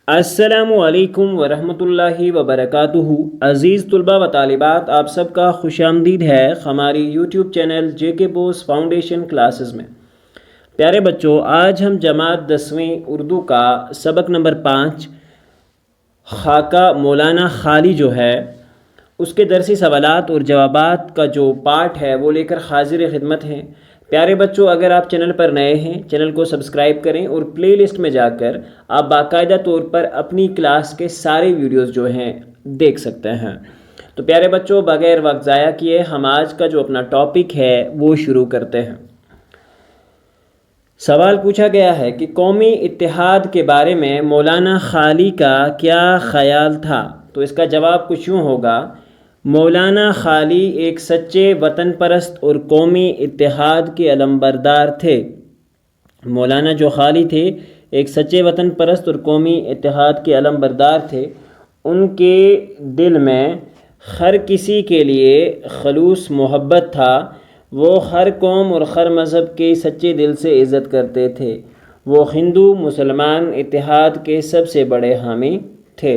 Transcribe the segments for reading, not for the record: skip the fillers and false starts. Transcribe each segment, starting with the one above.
السلام علیکم ورحمۃ اللہ وبرکاتہ۔ عزیز طلباء و طالبات، آپ سب کا خوش آمدید ہے ہماری یوٹیوب چینل جے کے بوس فاؤنڈیشن کلاسز میں۔ پیارے بچوں، آج ہم جماعت 10ویں اردو کا سبق نمبر 5 خاکہ مولانا خالی جو ہے اس کے درسی سوالات اور جوابات کا جو پارٹ ہے وہ لے کر حاضر خدمت ہیں۔ پیارے بچوں، اگر آپ چینل پر نئے ہیں چینل کو سبسکرائب کریں اور پلے لسٹ میں جا کر آپ باقاعدہ طور پر اپنی کلاس کے سارے ویڈیوز جو ہیں دیکھ سکتے ہیں۔ تو پیارے بچوں، بغیر وقت ضائع کیے ہم آج کا جو اپنا ٹاپک ہے وہ شروع کرتے ہیں۔ سوال پوچھا گیا ہے کہ قومی اتحاد کے بارے میں مولانا خالی کا کیا خیال تھا؟ تو اس کا جواب کچھ یوں ہوگا: مولانا خالی ایک سچے وطن پرست اور قومی اتحاد کے علمبردار تھے۔ مولانا جو خالی تھے ایک سچے وطن پرست اور قومی اتحاد کے علمبردار تھے۔ ان کے دل میں ہر کسی کے لیے خلوص محبت تھا۔ وہ ہر قوم اور ہر مذہب کے سچے دل سے عزت کرتے تھے۔ وہ ہندو مسلمان اتحاد کے سب سے بڑے حامی تھے۔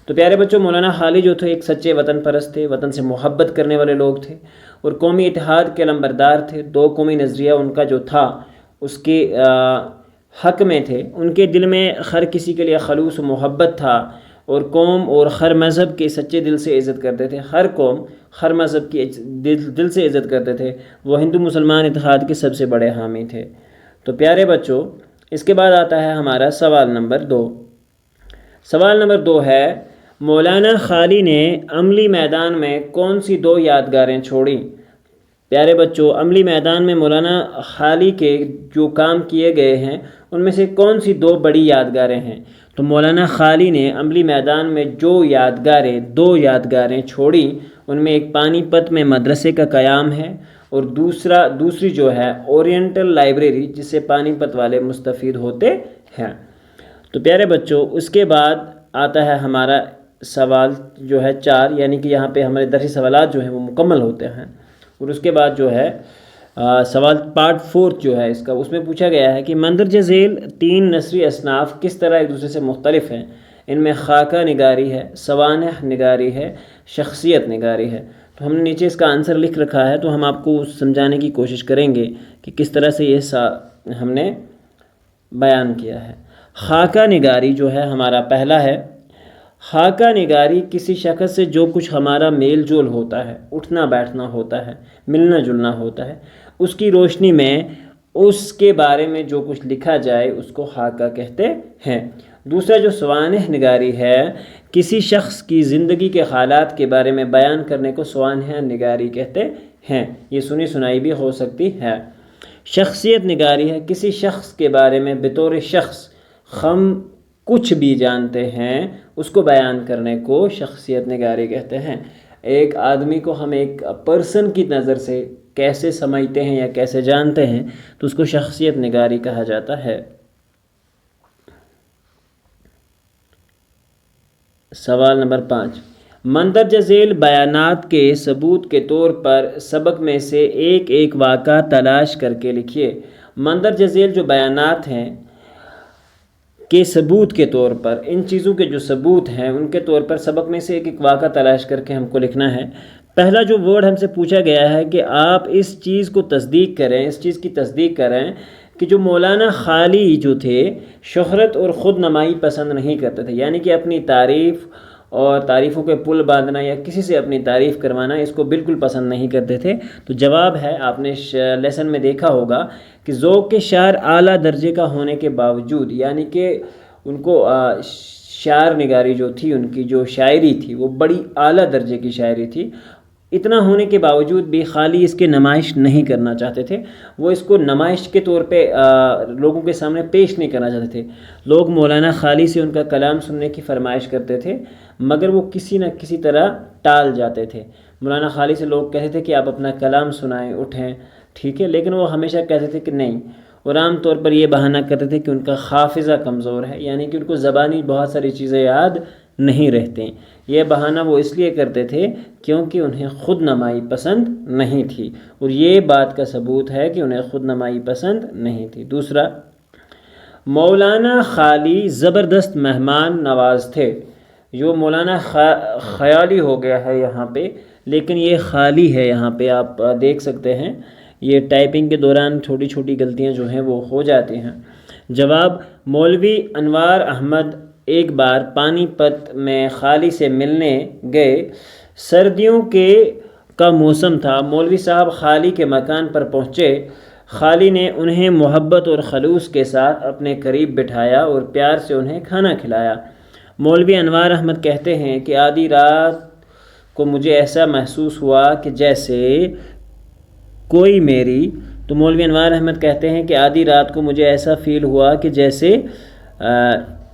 تو پیارے بچوں، مولانا خالی جو تھے ایک سچے وطن پرست تھے، وطن سے محبت کرنے والے لوگ تھے اور قومی اتحاد کے علمبردار تھے۔ دو قومی نظریہ ان کا جو تھا اس کے حق میں تھے۔ ان کے دل میں ہر کسی کے لیے خلوص و محبت تھا اور قوم اور ہر مذہب کے سچے دل سے عزت کرتے تھے۔ ہر قوم ہر مذہب کی دل سے عزت کرتے تھے۔ وہ ہندو مسلمان اتحاد کے سب سے بڑے حامی تھے۔ تو پیارے بچوں، اس کے بعد آتا ہے ہمارا سوال نمبر 2۔ سوال نمبر 2 ہے: مولانا خالی نے عملی میدان میں کون سی 2 یادگاریں چھوڑیں؟ پیارے بچوں، عملی میدان میں مولانا خالی کے جو کام کیے گئے ہیں ان میں سے کون سی 2 بڑی یادگاریں ہیں؟ تو مولانا خالی نے عملی میدان میں جو 2 یادگاریں چھوڑیں ان میں ایک پانی پت میں مدرسے کا قیام ہے اور دوسری جو ہے اورینٹل لائبریری، جس سے پانی پت والے مستفید ہوتے ہیں۔ تو پیارے بچوں، اس کے بعد آتا ہے ہمارا سوال جو ہے 4، یعنی کہ یہاں پہ ہمارے درسی سوالات جو ہیں وہ مکمل ہوتے ہیں۔ اور اس کے بعد جو ہے سوال پارٹ 4 جو ہے اس میں پوچھا گیا ہے کہ مندرجہ ذیل 3 نثری اصناف کس طرح ایک دوسرے سے مختلف ہیں؟ ان میں خاکہ نگاری ہے، سوانح نگاری ہے، شخصیت نگاری ہے۔ تو ہم نے نیچے اس کا آنسر لکھ رکھا ہے، تو ہم آپ کو سمجھانے کی کوشش کریں گے کہ کس طرح سے یہ ہم نے بیان کیا ہے۔ خاکہ نگاری جو ہے ہمارا پہلا ہے۔ خاکہ نگاری کسی شخص سے جو کچھ ہمارا میل جول ہوتا ہے، اٹھنا بیٹھنا ہوتا ہے، ملنا جلنا ہوتا ہے، اس کی روشنی میں اس کے بارے میں جو کچھ لکھا جائے اس کو خاکہ کہتے ہیں۔ دوسرا جو سوانح نگاری ہے، کسی شخص کی زندگی کے حالات کے بارے میں بیان کرنے کو سوانح نگاری کہتے ہیں۔ یہ سنی سنائی بھی ہو سکتی ہے۔ شخصیت نگاری ہے، کسی شخص کے بارے میں بطور شخص ہم کچھ بھی جانتے ہیں اس کو بیان کرنے کو شخصیت نگاری کہتے ہیں۔ ایک آدمی کو ہم ایک پرسن کی نظر سے کیسے سمجھتے ہیں یا کیسے جانتے ہیں تو اس کو شخصیت نگاری کہا جاتا ہے۔ سوال نمبر 5: مندرجہ ذیل بیانات کے ثبوت کے طور پر سبق میں سے ایک واقعہ تلاش کر کے لکھیے۔ مندرجہ ذیل جو بیانات ہیں کے ثبوت کے طور پر، ان چیزوں کے جو ثبوت ہیں ان کے طور پر سبق میں سے ایک واقعہ تلاش کر کے ہم کو لکھنا ہے۔ پہلا جو ورڈ ہم سے پوچھا گیا ہے کہ آپ اس چیز کو تصدیق کریں، اس چیز کی تصدیق کریں کہ جو مولانا خالی جو تھے شہرت اور خود نمائی پسند نہیں کرتے تھے، یعنی کہ اپنی تعریف اور تعریفوں کے پل باندھنا یا کسی سے اپنی تعریف کروانا اس کو بالکل پسند نہیں کرتے تھے۔ تو جواب ہے، آپ نے لیسن میں دیکھا ہوگا کہ ذوق کے شعر اعلیٰ درجے کا ہونے کے باوجود، یعنی کہ ان کو شعر نگاری جو تھی، ان کی جو شاعری تھی وہ بڑی اعلیٰ درجے کی شاعری تھی، اتنا ہونے کے باوجود بھی خالی اس کے نمائش نہیں کرنا چاہتے تھے۔ وہ اس کو نمائش کے طور پہ لوگوں کے سامنے پیش نہیں کرنا چاہتے تھے۔ لوگ مولانا خالی سے ان کا کلام سننے کی فرمائش کرتے تھے مگر وہ کسی نہ کسی طرح ٹال جاتے تھے۔ مولانا خالی سے لوگ کہتے تھے کہ آپ اپنا کلام سنائیں، اٹھیں، ٹھیک ہے، لیکن وہ ہمیشہ کہتے تھے کہ نہیں، اور عام طور پر یہ بہانہ کرتے تھے کہ ان کا حافظہ کمزور ہے، یعنی کہ ان کو زبانی بہت ساری چیزیں یاد نہیں رہتے۔ یہ بہانہ وہ اس لیے کرتے تھے کیونکہ انہیں خود نمائی پسند نہیں تھی، اور یہ بات کا ثبوت ہے کہ انہیں خود نمائی پسند نہیں تھی۔ دوسرا، مولانا خالی زبردست مہمان نواز تھے. جو مولانا خیالی ہو گیا ہے یہاں پہ، لیکن یہ خالی ہے یہاں پہ، آپ دیکھ سکتے ہیں. یہ ٹائپنگ کے دوران چھوٹی چھوٹی غلطیاں جو ہیں وہ ہو جاتی ہیں. جواب: مولوی انوار احمد ایک بار پانی پت میں خالی سے ملنے گئے. سردیوں کا موسم تھا. مولوی صاحب خالی کے مکان پر پہنچے. خالی نے انہیں محبت اور خلوص کے ساتھ اپنے قریب بٹھایا اور پیار سے انہیں کھانا کھلایا. مولوی انوار احمد کہتے ہیں کہ آدھی رات کو مجھے ایسا محسوس ہوا کہ جیسے کوئی میری تو مولوی انوار احمد کہتے ہیں کہ آدھی رات کو مجھے ایسا فیل ہوا کہ جیسے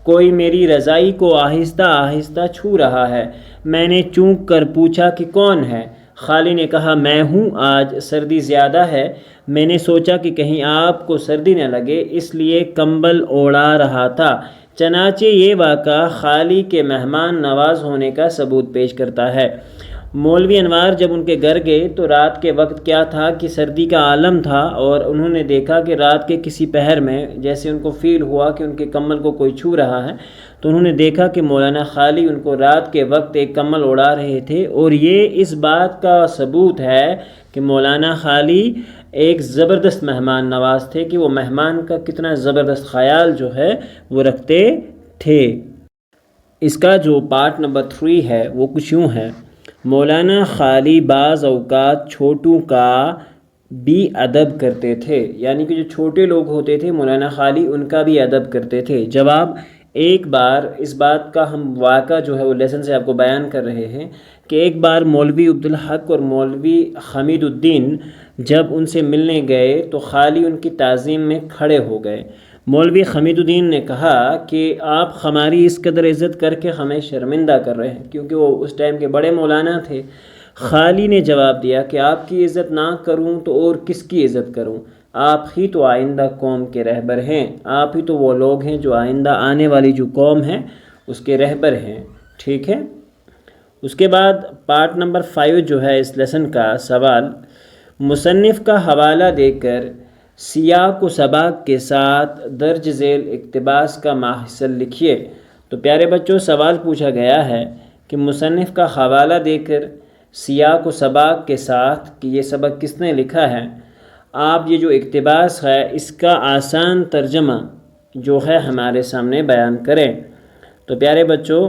کوئی میری رضائی کو آہستہ آہستہ چھو رہا ہے. میں نے چونک کر پوچھا کہ کون ہے؟ خالی نے کہا میں ہوں. آج سردی زیادہ ہے. میں نے سوچا کہ کہیں آپ کو سردی نہ لگے، اس لیے کمبل اوڑھا رہا تھا. چنانچہ یہ واقعہ خالی کے مہمان نواز ہونے کا ثبوت پیش کرتا ہے. مولوی انوار جب ان کے گھر گئے تو رات کے وقت کیا تھا کہ سردی کا عالم تھا، اور انہوں نے دیکھا کہ رات کے کسی پہر میں جیسے ان کو فیل ہوا کہ ان کے کمبل کو کوئی چھو رہا ہے، تو انہوں نے دیکھا کہ مولانا خالی ان کو رات کے وقت ایک کمبل اڑا رہے تھے. اور یہ اس بات کا ثبوت ہے کہ مولانا خالی ایک زبردست مہمان نواز تھے، کہ وہ مہمان کا کتنا زبردست خیال جو ہے وہ رکھتے تھے. اس کا جو پارٹ نمبر 3 ہے وہ کچھ یوں ہے: مولانا خالی بعض اوقات چھوٹوں کا بھی ادب کرتے تھے. یعنی کہ جو چھوٹے لوگ ہوتے تھے مولانا خالی ان کا بھی ادب کرتے تھے. جواب: ایک بار اس بات کا ہم واقعہ جو ہے وہ لیسن سے آپ کو بیان کر رہے ہیں کہ ایک بار مولوی عبدالحق اور مولوی حمید الدین جب ان سے ملنے گئے تو خالی ان کی تعظیم میں کھڑے ہو گئے. مولوی حمید الدین نے کہا کہ آپ ہماری اس قدر عزت کر کے ہمیں شرمندہ کر رہے ہیں، کیونکہ وہ اس ٹائم کے بڑے مولانا تھے. خالی نے جواب دیا کہ آپ کی عزت نہ کروں تو اور کس کی عزت کروں؟ آپ ہی تو آئندہ قوم کے رہبر ہیں. آپ ہی تو وہ لوگ ہیں جو آئندہ آنے والی جو قوم ہے اس کے رہبر ہیں. ٹھیک ہے. اس کے بعد پارٹ نمبر 5 جو ہے اس لیسن کا سوال: مصنف کا حوالہ دے کر سیاق و سباق کے ساتھ درج ذیل اقتباس کا ماحصل لکھیے. تو پیارے بچوں، سوال پوچھا گیا ہے کہ مصنف کا حوالہ دے کر سیاق و سباق کے ساتھ کہ یہ سبق کس نے لکھا ہے. آپ یہ جو اقتباس ہے اس کا آسان ترجمہ جو ہے ہمارے سامنے بیان کریں. تو پیارے بچوں،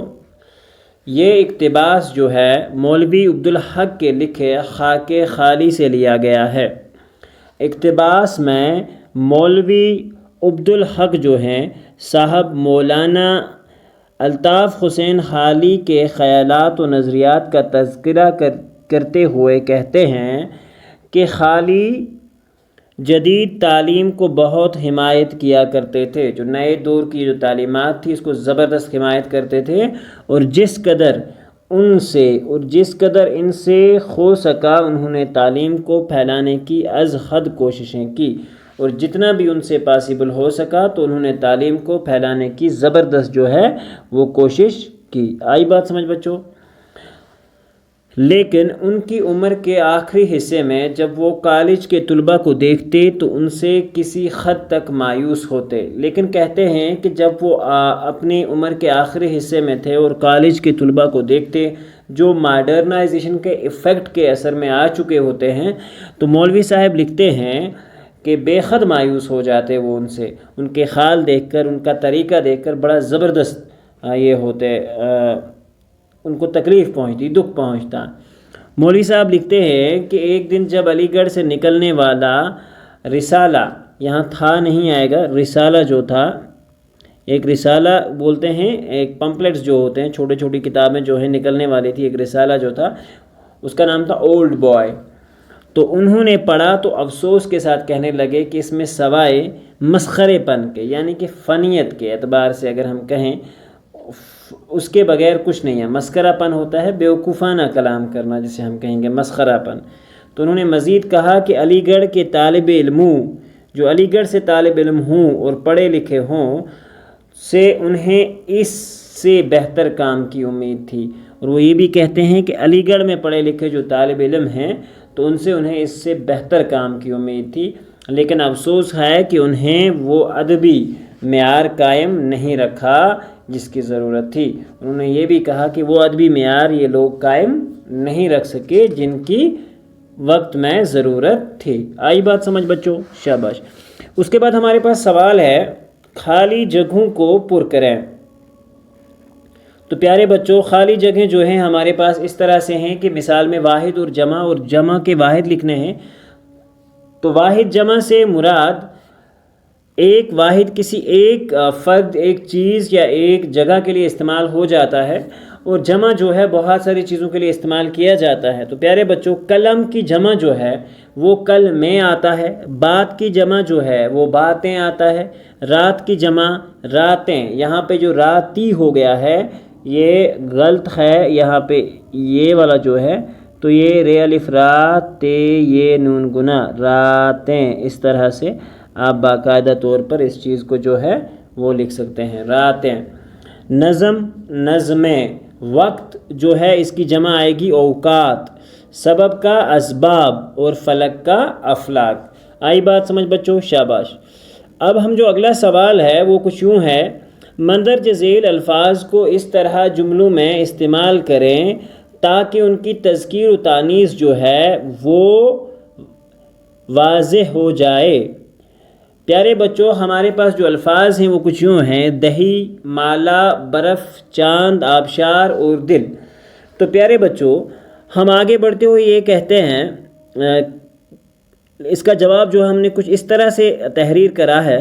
یہ اقتباس جو ہے مولوی عبدالحق کے لکھے خاک خالی سے لیا گیا ہے. اقتباس میں مولوی عبدالحق جو ہیں صاحب مولانا الطاف حسین خالی کے خیالات و نظریات کا تذکرہ کرتے ہوئے کہتے ہیں کہ خالی جدید تعلیم کو بہت حمایت کیا کرتے تھے. جو نئے دور کی جو تعلیمات تھی اس کو زبردست حمایت کرتے تھے، اور جس قدر ان سے ہو سکا انہوں نے تعلیم کو پھیلانے کی از حد کوششیں کی، اور جتنا بھی ان سے پاسبل ہو سکا تو انہوں نے تعلیم کو پھیلانے کی زبردست جو ہے وہ کوشش کی. آئی بات سمجھ بچوں؟ لیکن ان کی عمر کے آخری حصے میں جب وہ کالج کے طلباء کو دیکھتے تو ان سے کسی حد تک مایوس ہوتے. لیکن کہتے ہیں کہ جب وہ اپنی عمر کے آخری حصے میں تھے اور کالج کے طلباء کو دیکھتے جو ماڈرنائزیشن کے ایفیکٹ کے اثر میں آ چکے ہوتے ہیں، تو مولوی صاحب لکھتے ہیں کہ بے حد مایوس ہو جاتے وہ ان سے. ان کے حال دیکھ کر، ان کا طریقہ دیکھ کر بڑا زبردست یہ ہوتے، ان کو تکلیف پہنچتی، دکھ پہنچتا. مولوی صاحب لکھتے ہیں کہ ایک دن جب علی گڑھ سے نکلنے والا رسالہ، یہاں تھا نہیں آئے گا، رسالہ جو تھا، ایک رسالہ بولتے ہیں، ایک پمپلیٹس جو ہوتے ہیں، چھوٹی چھوٹی کتابیں جو ہیں نکلنے والی تھی، ایک رسالہ جو تھا اس کا نام تھا اولڈ بوائے. تو انہوں نے پڑھا تو افسوس کے ساتھ کہنے لگے کہ اس میں سوائے مسخرے پن کے، یعنی کہ فنیت کے اعتبار سے اگر ہم کہیں، اس کے بغیر کچھ نہیں ہے. مسخرہ پن ہوتا ہے بیوقوفانہ کلام کرنا، جسے ہم کہیں گے مسخرہ پن. تو انہوں نے مزید کہا کہ علی گڑھ کے طالب علموں، جو علی گڑھ سے طالب علم ہوں اور پڑھے لکھے ہوں، سے انہیں اس سے بہتر کام کی امید تھی. اور وہ یہ بھی کہتے ہیں کہ علی گڑھ میں پڑھے لکھے جو طالب علم ہیں تو ان سے انہیں اس سے بہتر کام کی امید تھی، لیکن افسوس ہے کہ انہیں وہ ادبی معیار قائم نہیں رکھا جس کی ضرورت تھی۔ انہوں نے یہ بھی کہا کہ وہ ادبی معیار یہ لوگ قائم نہیں رکھ سکے جن کی وقت میں ضرورت تھی۔ آئی بات سمجھ بچوں؟ شاباش۔ اس کے بعد ہمارے پاس سوال ہے خالی جگہوں کو پر کریں۔ تو پیارے بچوں خالی جگہیں جو ہیں ہمارے پاس اس طرح سے ہیں کہ مثال میں واحد اور جمع کے واحد لکھنے ہیں۔ تو واحد جمع سے مراد ایک واحد کسی ایک فرد، ایک چیز یا ایک جگہ کے لیے استعمال ہو جاتا ہے، اور جمع جو ہے بہت ساری چیزوں کے لیے استعمال کیا جاتا ہے۔ تو پیارے بچوں قلم کی جمع جو ہے وہ کل میں آتا ہے، بات کی جمع جو ہے وہ باتیں آتا ہے، رات کی جمع راتیں۔ یہاں پہ جو راتی ہو گیا ہے یہ غلط ہے، یہاں پہ یہ والا جو ہے تو یہ ر الف رات تے یہ نون گنا راتیں، اس طرح سے آپ باقاعدہ طور پر اس چیز کو جو ہے وہ لکھ سکتے ہیں، راتیں۔ نظم نظمیں، وقت جو ہے اس کی جمع آئے گی اوقات، سبب کا اسباب اور فلک کا افلاک۔ آئی بات سمجھ بچوں؟ شاباش۔ اب ہم جو اگلا سوال ہے وہ کچھ یوں ہے، مندرجہ ذیل الفاظ کو اس طرح جملوں میں استعمال کریں تاکہ ان کی تذکیر و تانیث جو ہے وہ واضح ہو جائے۔ پیارے بچوں ہمارے پاس جو الفاظ ہیں وہ کچھ یوں ہیں، دہی، مالا، برف، چاند، آبشار اور دل۔ تو پیارے بچوں ہم آگے بڑھتے ہوئے یہ کہتے ہیں، اس کا جواب جو ہم نے کچھ اس طرح سے تحریر کرا ہے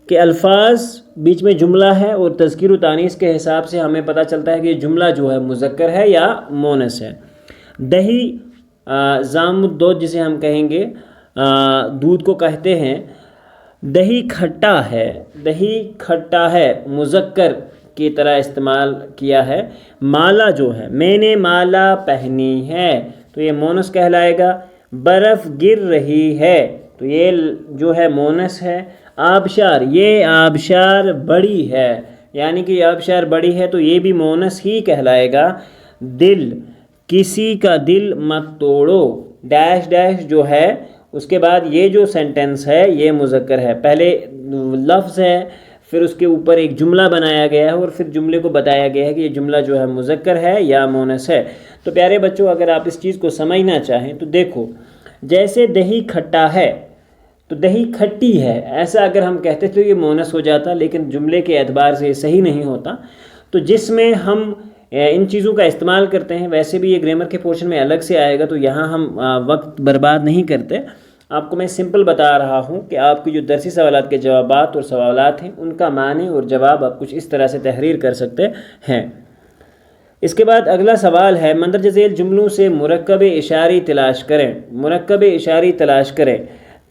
کہ الفاظ بیچ میں جملہ ہے اور تذکیر و تانیث کے حساب سے ہمیں پتہ چلتا ہے کہ یہ جملہ جو ہے مذکر ہے یا مونث ہے۔ دہی زام الدود جسے ہم کہیں گے، دودھ کو کہتے ہیں، دہی کھٹا ہے، دہی کھٹا ہے، مذکر کی طرح استعمال کیا ہے۔ مالا جو ہے، میں نے مالا پہنی ہے، تو یہ مونث کہلائے گا۔ برف گر رہی ہے، تو یہ جو ہے مونث ہے۔ آبشار، یہ آبشار بڑی ہے، یعنی کہ یہ آبشار بڑی ہے تو یہ بھی مونث ہی کہلائے گا۔ دل، کسی کا دل مت توڑو، ڈیش ڈیش جو ہے اس کے بعد یہ جو سینٹنس ہے یہ مذکر ہے، پہلے لفظ ہے پھر اس کے اوپر ایک جملہ بنایا گیا ہے اور پھر جملے کو بتایا گیا ہے کہ یہ جملہ جو ہے مذکر ہے یا مونث ہے۔ تو پیارے بچوں اگر آپ اس چیز کو سمجھنا چاہیں تو دیکھو، جیسے دہی کھٹا ہے تو دہی کھٹی ہے، ایسا اگر ہم کہتے تو یہ مونث ہو جاتا، لیکن جملے کے اعتبار سے یہ صحیح نہیں ہوتا۔ تو جس میں ہم ان چیزوں کا استعمال کرتے ہیں، ویسے بھی یہ گرامر کے پورشن میں الگ سے آئے گا، تو یہاں ہم وقت برباد نہیں کرتے۔ آپ کو میں سمپل بتا رہا ہوں کہ آپ کی جو درسی سوالات کے جوابات اور سوالات ہیں ان کا معنی اور جواب آپ کچھ اس طرح سے تحریر کر سکتے ہیں۔ اس کے بعد اگلا سوال ہے، مندرجہ ذیل جملوں سے مرکب اشاری تلاش کریں۔ مرکب اشاری تلاش کریں۔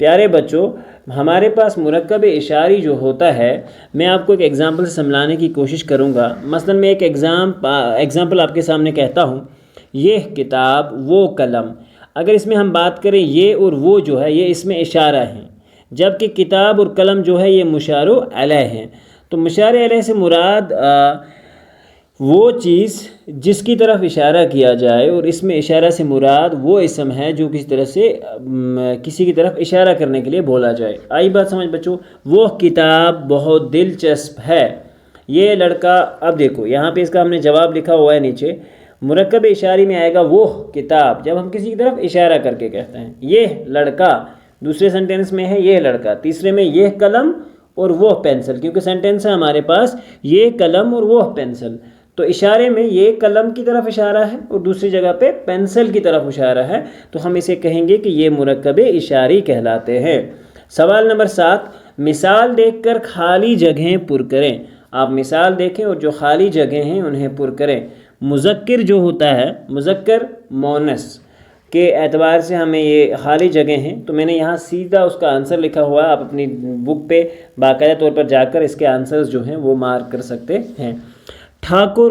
پیارے بچوں ہمارے پاس مرکب اشاری جو ہوتا ہے، میں آپ کو ایک ایگزامپل سے سمجھانے کی کوشش کروں گا۔ مثلا میں ایک ایگزامپل آپ کے سامنے کہتا ہوں، یہ کتاب، وہ قلم۔ اگر اس میں ہم بات کریں یہ اور وہ جو ہے یہ اس میں اشارہ ہیں، جبکہ کتاب اور قلم جو ہے یہ مشار علیہ ہیں۔ تو مشار علیہ سے مراد وہ چیز جس کی طرف اشارہ کیا جائے، اور اس میں اشارہ سے مراد وہ اسم ہے جو کسی طرح سے کسی کی طرف اشارہ کرنے کے لیے بولا جائے۔ آئی بات سمجھ بچوں؟ وہ کتاب بہت دلچسپ ہے، یہ لڑکا۔ اب دیکھو یہاں پہ اس کا ہم نے جواب لکھا ہوا ہے نیچے، مرکب اشاری میں آئے گا وہ کتاب، جب ہم کسی کی طرف اشارہ کر کے کہتے ہیں یہ لڑکا، دوسرے سینٹینس میں ہے یہ لڑکا، تیسرے میں یہ قلم اور وہ پینسل، کیونکہ سینٹینس ہے ہمارے پاس یہ قلم اور وہ پینسل، تو اشارے میں یہ قلم کی طرف اشارہ ہے اور دوسری جگہ پہ پینسل کی طرف اشارہ ہے، تو ہم اسے کہیں گے کہ یہ مرکب اشاری کہلاتے ہیں۔ سوال نمبر 7، مثال دیکھ کر خالی جگہیں پر کریں۔ آپ مثال دیکھیں اور جو خالی جگہیں ہیں انہیں پر کریں۔ مذکر جو ہوتا ہے، مذکر مونث کے اعتبار سے ہمیں یہ خالی جگہ ہیں، تو میں نے یہاں سیدھا اس کا آنسر لکھا ہوا ہے، آپ اپنی بک پہ باقاعدہ طور پر جا کر اس کے آنسرز جو ہیں وہ مارک کر سکتے ہیں۔ ٹھاکر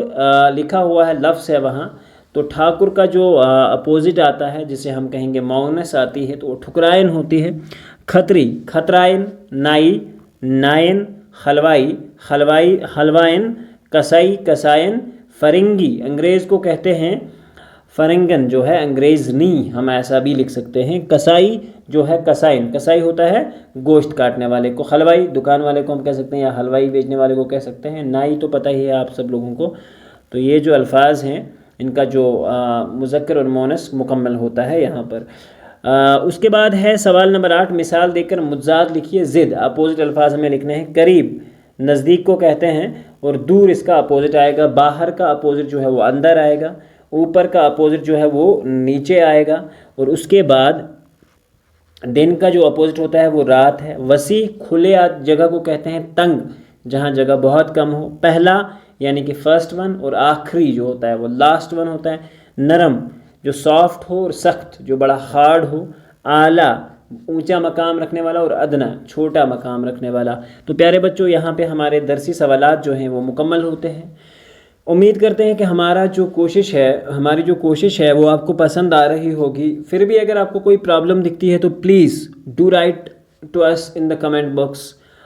لکھا ہوا ہے، لفظ ہے وہاں، تو ٹھاکر کا جو اپوزٹ آتا ہے جسے ہم کہیں گے مونث آتی ہے تو وہ ٹھکرائن ہوتی ہے۔ کھتری، کھترائن، نائی، نائن، حلوائی، حلوائن، کسائی، کسائن، فرنگی، انگریز کو کہتے ہیں فرنگن جو ہے انگریزنی، ہم ایسا بھی لکھ سکتے ہیں. کسائی جو ہے کسائن، کسائی ہوتا ہے گوشت کاٹنے والے کو. حلوائی دکان والے کو ہم کہہ سکتے ہیں، یا حلوائی بیچنے والے کو کہہ سکتے ہیں. نائی تو پتہ ہی ہے آپ سب لوگوں کو. تو یہ جو الفاظ ہیں ان کا جو مذکر اور مؤنث مکمل ہوتا ہے یہاں پر. اس کے بعد ہے سوال نمبر 8، مثال دے کر متضاد لکھیے. ضد اپوزٹ الفاظ ہمیں لکھنے ہیں. قریب نزدیک کو کہتے ہیں، اور دور اس کا اپوزٹ آئے گا. باہر کا اپوزٹ جو ہے وہ اندر آئے گا. اوپر کا اپوزٹ جو ہے وہ نیچے آئے گا. اور اس کے بعد دن کا جو اپوزٹ ہوتا ہے وہ رات ہے. وسیع کھلے جگہ کو کہتے ہیں تنگ، جہاں جگہ بہت کم ہو. پہلا یعنی کہ فرسٹ ون، اور آخری جو ہوتا ہے وہ لاسٹ ون ہوتا ہے. نرم جو سافٹ ہو، اور سخت جو بڑا ہارڈ ہو. اعلیٰ اونچا مقام رکھنے والا، اور ادنا چھوٹا مقام رکھنے والا. تو پیارے بچوں یہاں پہ ہمارے درسی سوالات جو ہیں وہ مکمل ہوتے ہیں. امید کرتے ہیں کہ ہماری جو کوشش ہے وہ آپ کو پسند آ رہی ہوگی. پھر بھی اگر آپ کو کوئی پرابلم دکھتی ہے تو please do write to us in the comment box.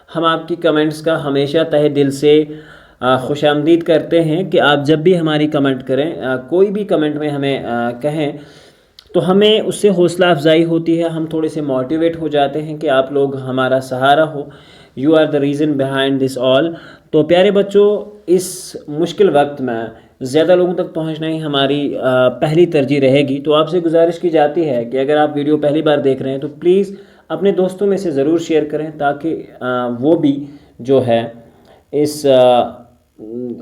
ہم آپ کی کمنٹس کا ہمیشہ تہہ دل سے خوش آمدید کرتے ہیں کہ آپ جب بھی ہماری کمنٹ کریں، کوئی بھی کمنٹ میں ہمیں کہیں تو ہمیں اس سے حوصلہ افزائی ہوتی ہے. ہم تھوڑے سے موٹیویٹ ہو جاتے ہیں کہ آپ لوگ ہمارا سہارا ہو. You are the reason behind this all. تو پیارے بچوں اس مشکل وقت میں زیادہ لوگوں تک پہنچنا ہی ہماری پہلی ترجیح رہے گی. تو آپ سے گزارش کی جاتی ہے کہ اگر آپ ویڈیو پہلی بار دیکھ رہے ہیں تو پلیز اپنے دوستوں میں سے ضرور شیئر کریں، تاکہ وہ بھی جو ہے اس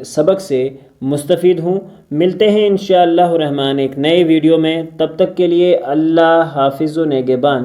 سبق سے مستفید ہوں. ملتے ہیں انشاءاللہ الرحمن ایک نئے ویڈیو میں. تب تک کے لیے اللہ حافظ و نگہبان.